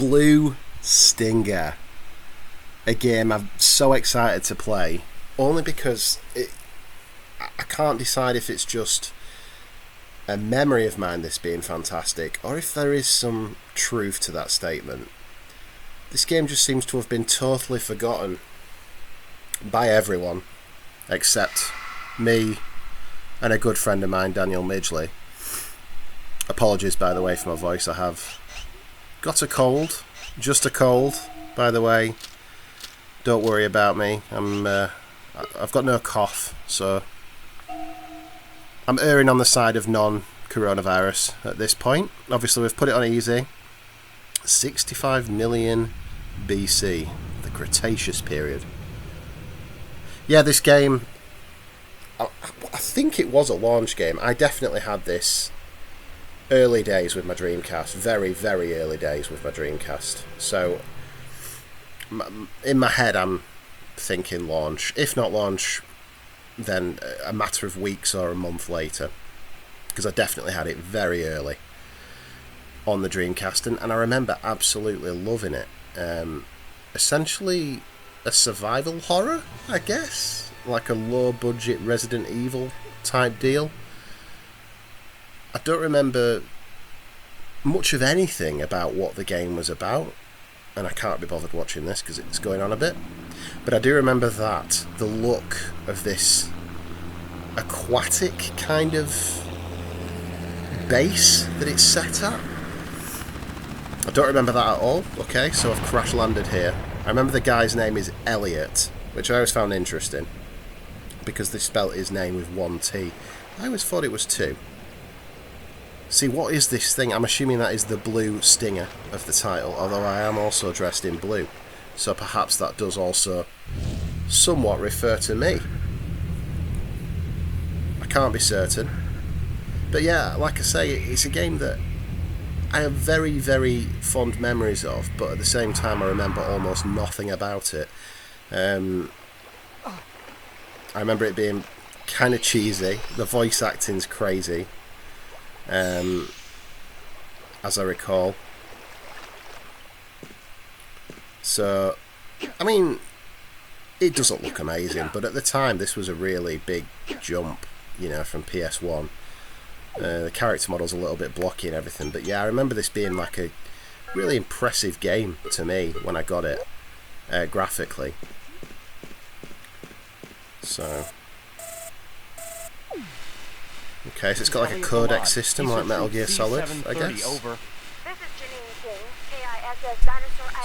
Blue Stinger. A game I'm so excited to play, only because I can't decide if it's just a memory of mine, this being fantastic, or if there is some truth to that statement. This game just seems to have been totally forgotten by everyone except me and a good friend of mine, Daniel Midgley. Apologies, by the way, for my voice. I have got a cold, just a cold, by the way. Don't worry about me. I've got no cough, so I'm erring on the side of non-coronavirus at this point. Obviously, we've put it on easy. 65 million BC, the Cretaceous period. Yeah, this game, I think it was a launch game. I definitely had this early days with my Dreamcast, very, very early days with my Dreamcast. So, in my head, I'm thinking launch. If not launch, then a matter of weeks or a month later, because I definitely had it very early on the Dreamcast, and I remember absolutely loving it. Essentially a survival horror, I guess, like a low budget Resident Evil type deal. I don't remember much of anything about what the game was about, and I can't be bothered watching this because it's going on a bit, but I do remember that the look of this aquatic kind of base that it's set at, I don't remember that at all. Okay, so I've crash landed here. I remember the guy's name is Elliot, which I always found interesting because they spelt his name with one T. I always thought it was two. See, what is this thing? I'm assuming that is the blue stinger of the title, although I am also dressed in blue, so perhaps that does also somewhat refer to me. I can't be certain. But yeah, like I say, it's a game that I have very, very fond memories of, but at the same time I remember almost nothing about it. I remember it being kind of cheesy. The voice acting's crazy, as I recall. So, I mean, it doesn't look amazing, but at the time this was a really big jump, you know, from PS1. The character model's a little bit blocky and everything, but yeah, I remember this being like a really impressive game to me when I got it, graphically. So, okay, so it's got like a codec system like Metal Gear Solid, I guess.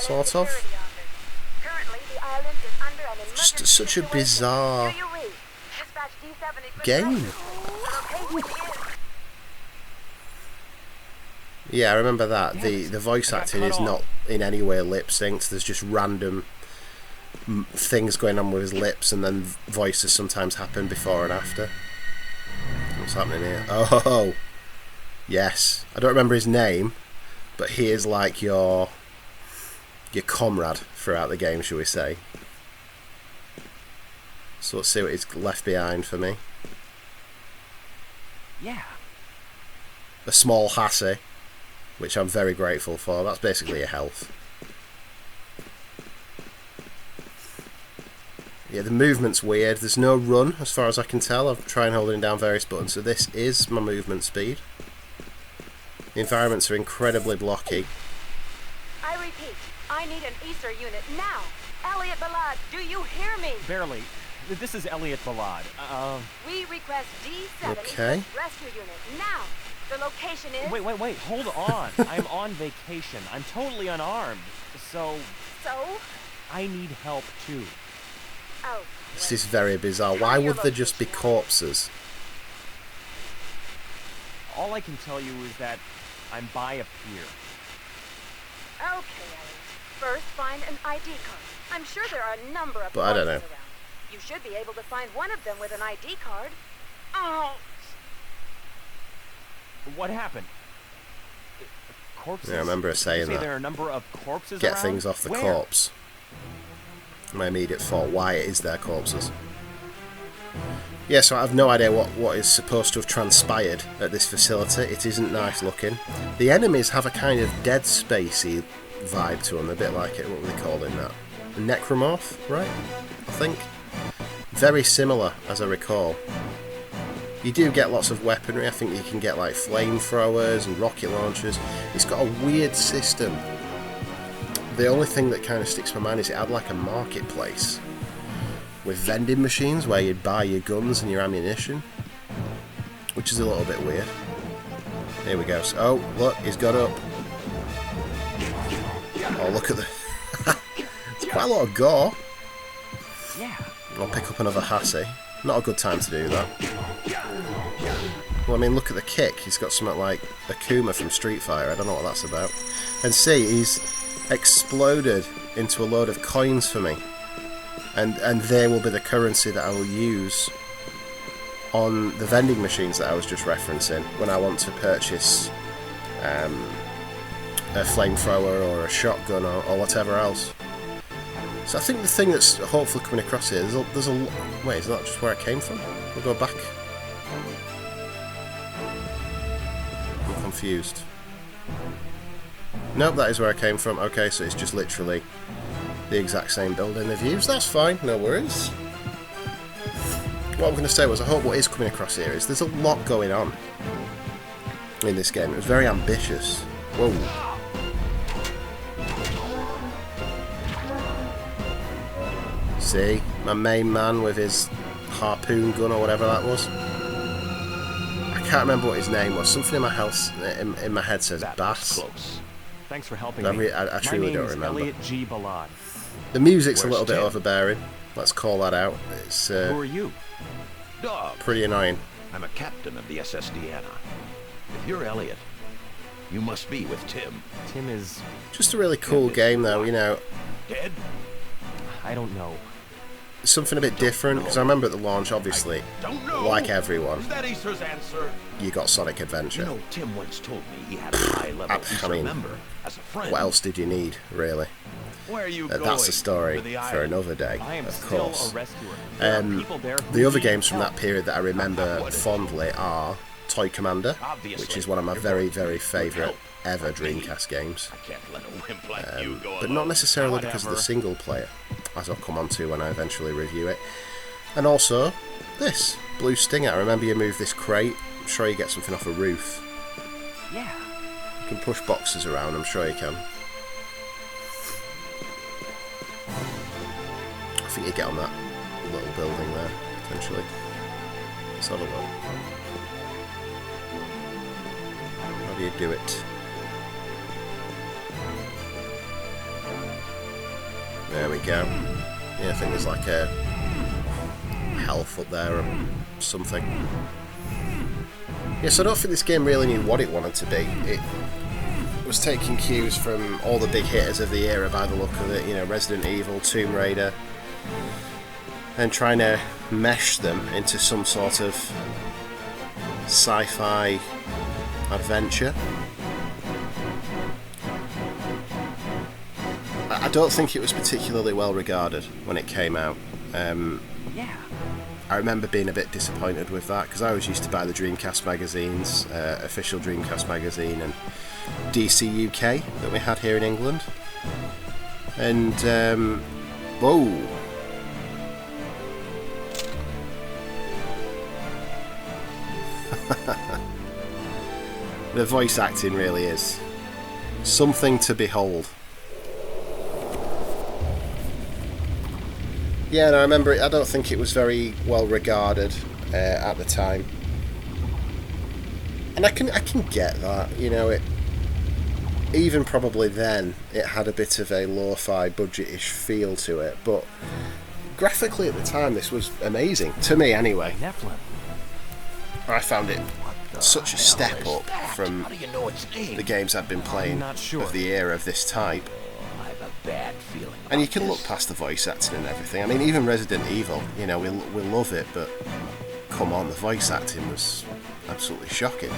Sort of. Just such a bizarre game. Yeah, I remember that. The voice acting is not in any way lip synced. There's just random things going on with his lips, and then voices sometimes happen before and after. What's happening here? Oh, yes. I don't remember his name, but he is like your comrade throughout the game, shall we say. So let's see what he's left behind for me. Yeah. A small Hassie, which I'm very grateful for. That's basically a health. Yeah, the movement's weird. There's no run, as far as I can tell. I'm trying holding down various buttons, so this is my movement speed. The environments are incredibly blocky. I repeat, I need an Easter unit now. Elliot Ballad, do you hear me? Barely. This is Elliot Ballad. We request D7 Okay. rescue unit now. The location is... Wait, hold on. I'm on vacation. I'm totally unarmed. So? I need help too. Oh. This is very bizarre. Why would there just be corpses? All I can tell you is that I'm by a pier. Okay, Elliot. First, find an ID card. I'm sure there are a number of But I don't know. around. You should be able to find one of them with an ID card. Oh. What happened? Corpses? Yeah, I remember her saying that. There are a number of corpses Get around? things off the Where? corpse. My immediate thought, why is there corpses? Yeah, so I have no idea what is supposed to have transpired at this facility. It isn't nice looking. The enemies have a kind of Dead Spacey vibe to them, a bit like it. What were they calling that? A necromorph, right? I think. Very similar, as I recall. You do get lots of weaponry. I think you can get like flamethrowers and rocket launchers. It's got a weird system. The only thing that kind of sticks in my mind is it had like a marketplace with vending machines where you'd buy your guns and your ammunition, which is a little bit weird. Here we go. So, oh, look, he's got up. Oh, look at the... It's quite a lot of gore. Yeah. I'll pick up another Hassie. Not a good time to do that. Well, I mean, look at the kick. He's got something like Akuma from Street Fighter. I don't know what that's about. And see, he's exploded into a load of coins for me. And they will be the currency that I will use on the vending machines that I was just referencing when I want to purchase a flamethrower or a shotgun or whatever else. So I think the thing that's hopefully coming across here, there's a... Wait, is that just where I came from? We'll go back. I'm confused. Nope, that is where I came from. Okay, so it's just literally the exact same building they've used. That's fine, no worries. What I'm going to say was I hope what is coming across here is there's a lot going on in this game. It was very ambitious. Whoa. See, my main man with his harpoon gun or whatever that was. I can't remember what his name was. Something in my house, in my head says Bass. Close. Thanks for helping me. I truly don't remember. Elliot G. Ballad. The music's a little bit overbearing. Let's call that out. It's Who are you? Dog. pretty annoying. I'm a captain of the SS Deanna. If you're Elliot, you must be with Tim. Tim is... Just a really cool game, though. You know, Dead? I don't know. something a bit different because I remember at the launch, obviously, Don't know. like everyone, Is that Acer's answer? you got Sonic Adventure. You know, Tim once told me he had a high-level Acer mean, member as a friend. What else did you need, really? Where are you going? That's a story with the for island? another day, I am of still course. a rescuer. There are people there who The other need games from help. that period that I remember fondly are Toy Commander, Obviously, which is one of my you're very, going to very need favourite help. ever Dreamcast games. I can't let a wimp like you go But alone. not necessarily because of the Whatever. single player, as I'll come on to when I eventually review it. And also, this, Blue Stinger. I remember you move this crate. I'm sure you get something off a roof. Yeah. You can push boxes around, I'm sure you can. I think you get on that little building there, potentially. Let's have a look. How do you do it? There we go. Yeah, I think there's like a health up there or something. Yes, I don't think this game really knew what it wanted to be. It was taking cues from all the big hitters of the era by the look of it, you know, Resident Evil, Tomb Raider, and trying to mesh them into some sort of sci-fi adventure. I don't think it was particularly well regarded when it came out. Yeah. I remember being a bit disappointed with that because I always used to buy the Dreamcast magazines, official Dreamcast magazine and DC UK that we had here in England. And, whoa! The voice acting really is something to behold. Yeah, and I remember it, I don't think it was very well regarded at the time. And I can get that, you know, it even probably then it had a bit of a lo-fi budget-ish feel to it, but graphically at the time this was amazing, to me anyway. Nephilim. I found it such a step up from How do you know its name? the games I'd been playing not sure. of the era of this type. I have a bad feeling. And you about can this. look past the voice acting and everything. I mean, even Resident Evil, you know, we love it, but come on, the voice acting was absolutely shocking.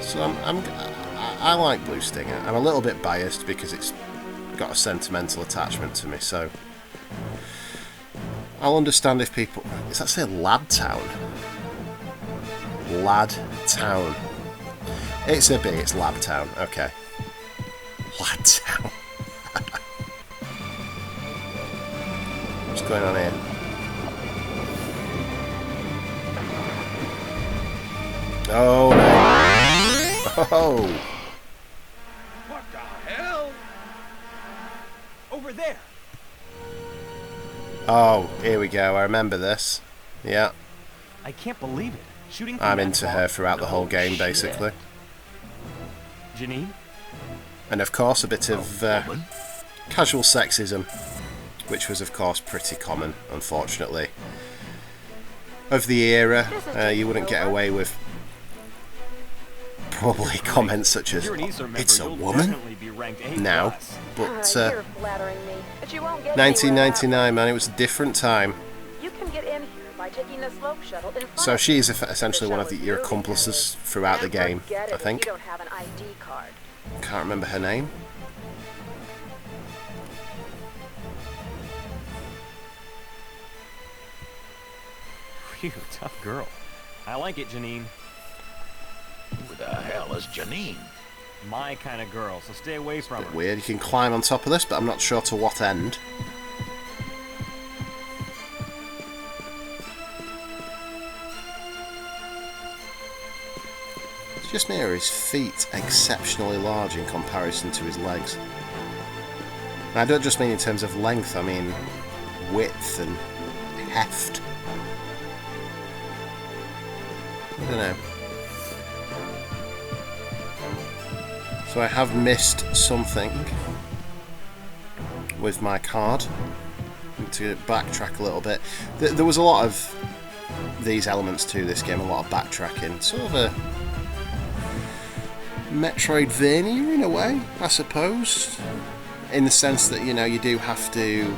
So I like Blue Stinger. I'm a little bit biased because it's got a sentimental attachment to me, so I'll understand if people... Is that say Lad Town? Lad Town. It's a B, it's Lab Town. Okay. Lab Town. What's going on here? Oh no. Oh. What the hell? Over there. Oh, here we go. I remember this. Yeah. I can't believe it. Shooting from I'm that into far? her throughout the whole No game, shit. basically. Janine? And of course, a bit of Woman? casual sexism, which was, of course, pretty common, unfortunately. Of the era, you wouldn't get away with probably comments such as, If you're an Easter member, "It's a you'll woman?" definitely be ranked A+. Now. But You're flattering me, but you won't get 1999, man, it was a different time. You can get in here by taking the slope shuttle in front So of she you. is essentially one of your accomplices throughout the game, Forget it I if think. You don't have an ID card. Can't remember her name. Phew, tough girl. I like it, Janine. Who the hell is Janine? My kind of girl, so stay away from her. Weird, you can climb on top of this, but I'm not sure to what end. It's just me, or his feet exceptionally large in comparison to his legs. And I don't just mean in terms of length, I mean width and heft. I don't know. So I have missed something with my card. To backtrack a little bit. There was a lot of these elements to this game, a lot of backtracking. Sort of a Metroidvania in a way, I suppose. In the sense that, you know, you do have to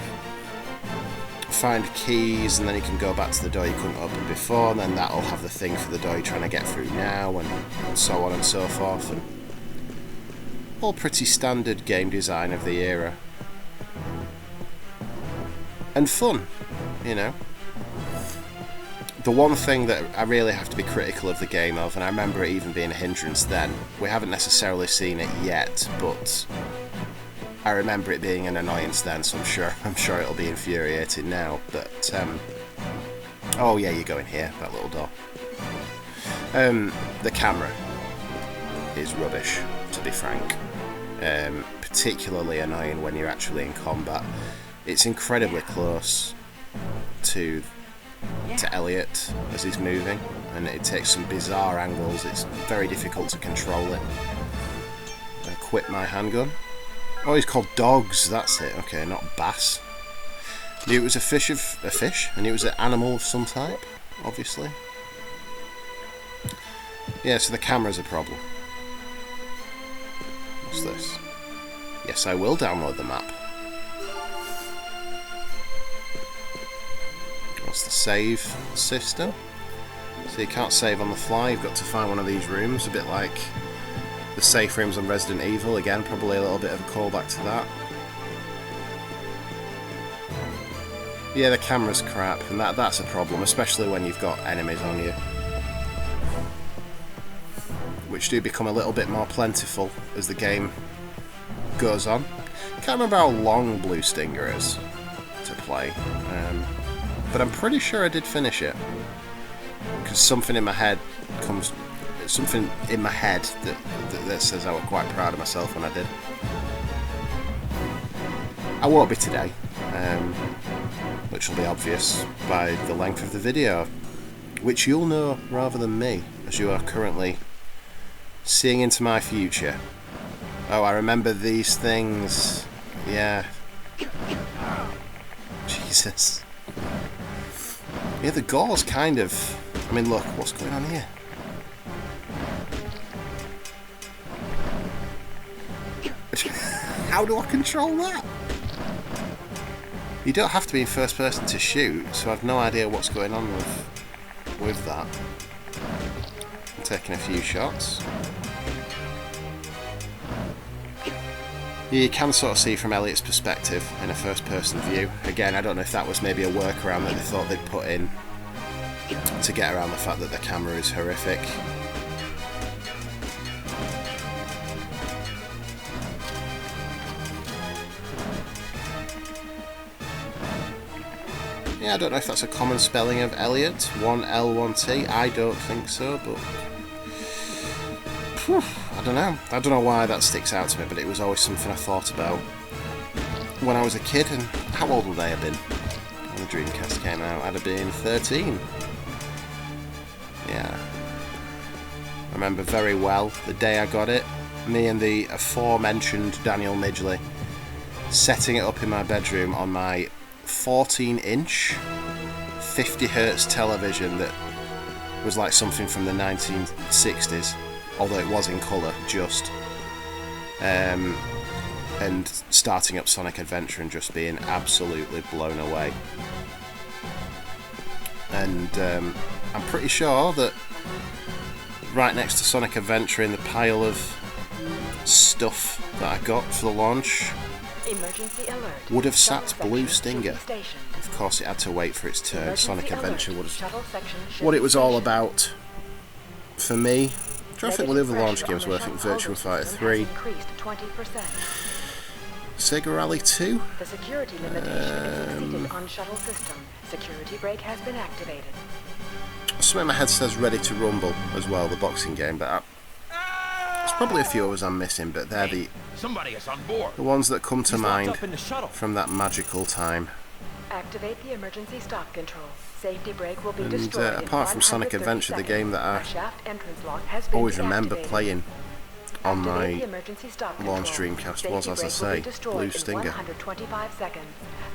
find keys and then you can go back to the door you couldn't open before, and then that'll have the thing for the door you're trying to get through now, and so on and so forth. And all pretty standard game design of the era. And fun, you know. The one thing that I really have to be critical of the game of, and I remember it even being a hindrance then, we haven't necessarily seen it yet, but I remember it being an annoyance then, so I'm sure it'll be infuriating now. But oh yeah, you go in here, that little door. The camera is rubbish, to be frank. Particularly annoying when you're actually in combat. It's incredibly close to Elliot as he's moving, and it takes some bizarre angles. It's very difficult to control it. I quit my handgun. Oh, he's called Dogs, that's it. Okay, not Bass. Knew it was a fish. I knew it was an animal of some type, obviously. Yeah, so the camera's a problem. What's this? Yes, I will download the map. What's the save system? So you can't save on the fly, you've got to find one of these rooms, a bit like the safe rooms on Resident Evil. Again, probably a little bit of a callback to that. Yeah, the camera's crap, and that's a problem, especially when you've got enemies on you, which do become a little bit more plentiful as the game goes on. Can't remember how long Blue Stinger is to play, but I'm pretty sure I did finish it, because something in my head that says I was quite proud of myself when I did. I won't be today, which will be obvious by the length of the video, which you'll know rather than me, as you are currently seeing into my future. Oh, I remember these things. Yeah. Jesus. Yeah, the gore's kind of... I mean, look, what's going on here? How do I control that? You don't have to be in first person to shoot, so I've no idea what's going on with that. I'm taking a few shots. You can sort of see from Elliot's perspective in a first person view. Again, I don't know if that was maybe a workaround that they thought they'd put in to get around the fact that the camera is horrific. Yeah, I don't know if that's a common spelling of Elliot. 1 L, 1 T. I don't think so, but... Phew, I don't know. I don't know why that sticks out to me, but it was always something I thought about when I was a kid. And how old would I have been when the Dreamcast came out? I'd have been 13. Yeah. I remember very well the day I got it. Me and the aforementioned Daniel Midgley setting it up in my bedroom on my 14-inch 50Hz television that was like something from the 1960s, although it was in colour just, and starting up Sonic Adventure and just being absolutely blown away. And I'm pretty sure that right next to Sonic Adventure in the pile of stuff that I got for the launch Emergency alert. would have Shuttle sat Blue section Stinger. should be stationed. Of course it had to wait for its turn. Emergency Sonic alert. Adventure was Shuttle section should what be it was all stationed. about for me. I'm trying to think what Negative other launch pressure games on were. the I think shuttle Virtua hose Fighter system 3, has increased 20%. Sega Rally 2. The security limitation is exceeded on shuttle system. Security brake has been activated. Something in my head says Ready to Rumble as well, the boxing game, but there's probably a few others I'm missing, but they're Somebody is on board. the ones that come to He's locked mind up in the shuttle. from that magical time. Activate the emergency stop control. Safety brake will be And destroyed in apart from Sonic 130 Adventure, the game that seconds. I A shaft entrance lock has been always remember deactivated. playing on Activate my the emergency stop launch control. Dreamcast was, Safety as I brake will say, be destroyed Blue in Stinger. 125 seconds.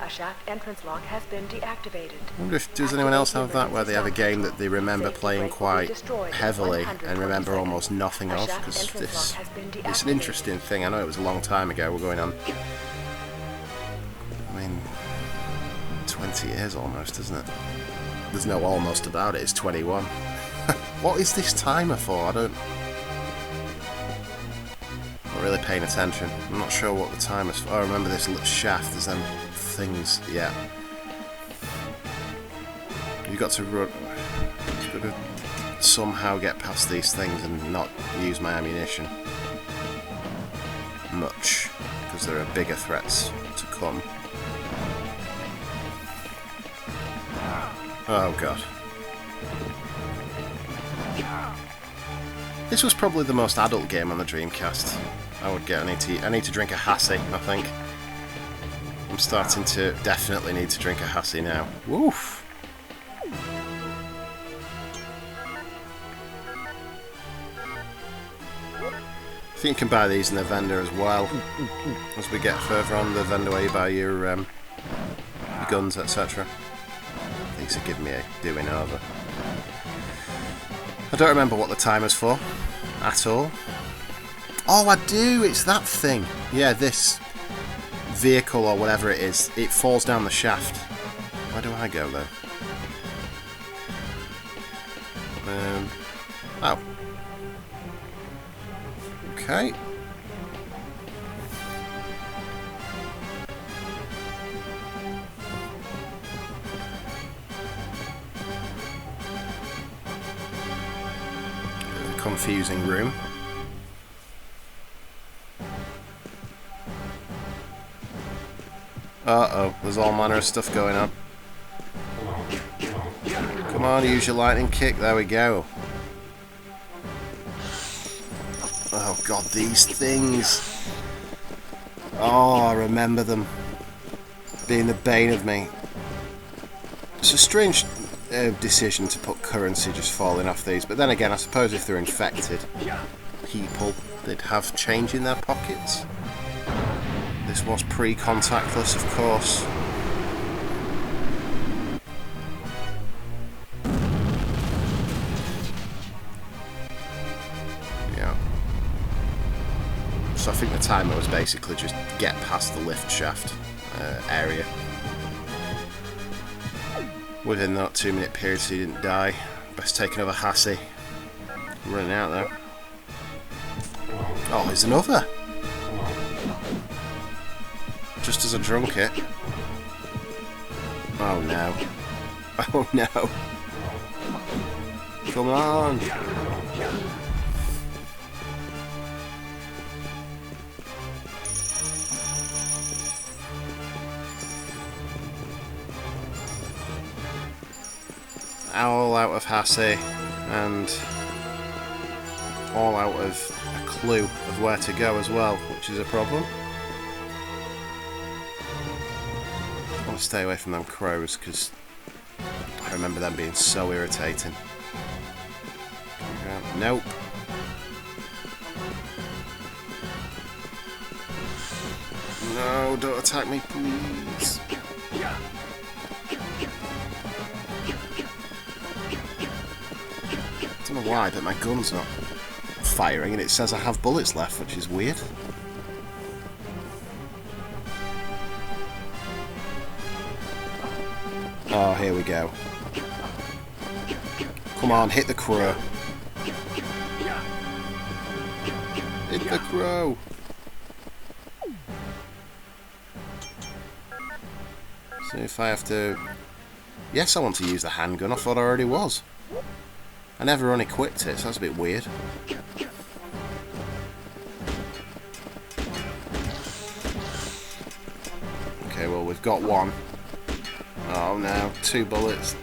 A shaft entrance lock has been deactivated. I wonder if does anyone else have that, where they have a game that they remember playing quite heavily and remember almost nothing of? Because it's an interesting thing. I know it was a long time ago. We're going on, I mean, 20 years almost, isn't it? There's no almost about it. It's 21. What is this timer for? I'm not really paying attention. I'm not sure what the timer's for. Oh, I remember this little shaft. There's them things. Yeah. You've got to run. You've got to somehow get past these things and not use my ammunition much, because there are bigger threats to come. Oh god. This was probably the most adult game on the Dreamcast. I would get. I need to drink a Hassie, I think. I'm starting to definitely need to drink a Hassie now. Woof! I think you can buy these in the vendor as well. As we get further on, the vendor where you buy your guns, etc. These are giving me a doing over. I don't remember what the timer's for at all. Oh, I do! It's that thing. Yeah, this vehicle or whatever it is. It falls down the shaft. Where do I go though? Oh. Okay. Confusing room. Uh-oh, there's all manner of stuff going on. Come on, use your lightning kick, there we go. Oh god, these things. Oh, I remember them being the bane of me. It's a strange decision to put currency just falling off these, but then again, I suppose if they're infected people, they'd have change in their pockets. This was pre-contactless, of course. Yeah. So I think the timer was basically just get past the lift shaft area. Within that 2-minute period, so he didn't die. Best take another Hassie. I'm running out though. Oh, there's another! Just as I drunk it. Oh no. Oh no. Come on! all out of Hassie and all out of a clue of where to go as well, which is a problem. I want to stay away from them crows because I remember them being so irritating. Nope. No, don't attack me, please. I don't know why, but my gun's not firing and it says I have bullets left, which is weird. Oh, here we go. Come on, hit the crow. Hit the crow. So if I have to... Yes, I want to use the handgun. I thought I already was. I never unequipped it, so that's a bit weird. Okay, well, we've got one. Oh no, 2 bullets.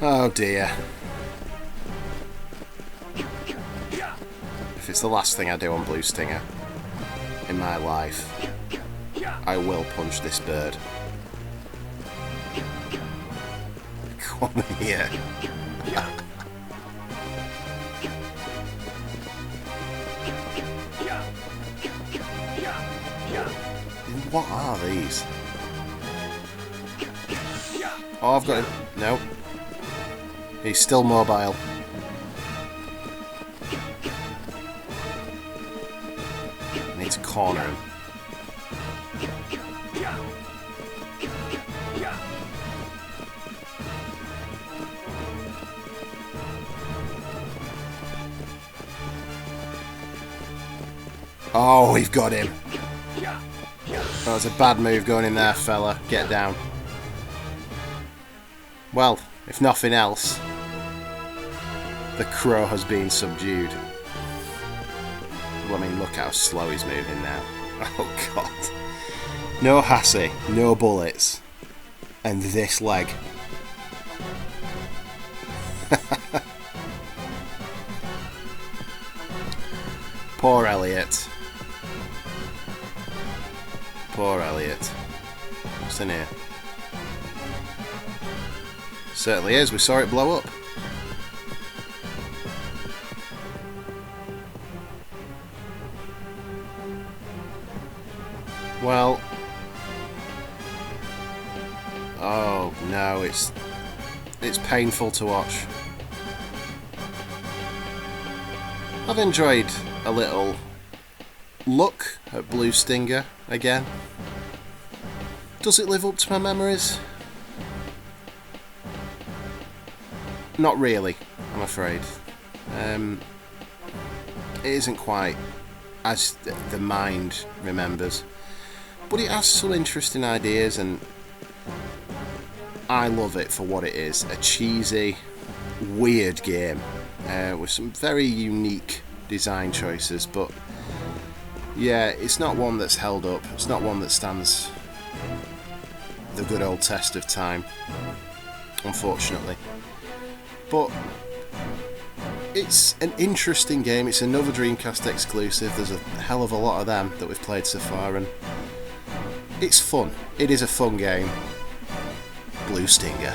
Oh dear. If it's the last thing I do on Blue Stinger in my life, I will punch this bird. Come here. What are these? Oh, I've got him. No. He's still mobile. I need to corner him. Oh, we've got him. That was a bad move going in there, fella. Get down. Well, if nothing else, the crow has been subdued. Well, I mean, look how slow he's moving now. Oh, God. No Hassie, no bullets, and this leg. Poor Elliot. Poor Elliot. What's in here? Certainly is, we saw it blow up. Well... Oh no, it's painful to watch. I've enjoyed a little look at Blue Stinger again. Does it live up to my memories? Not really, I'm afraid. It isn't quite as the mind remembers, but it has some interesting ideas, and I love it for what it is. A cheesy, weird game with some very unique design choices, but yeah, it's not one that's held up. It's not one that stands the good old test of time, unfortunately. But it's an interesting game. It's another Dreamcast exclusive. There's a hell of a lot of them that we've played so far, and it's fun. It is a fun game. Blue Stinger.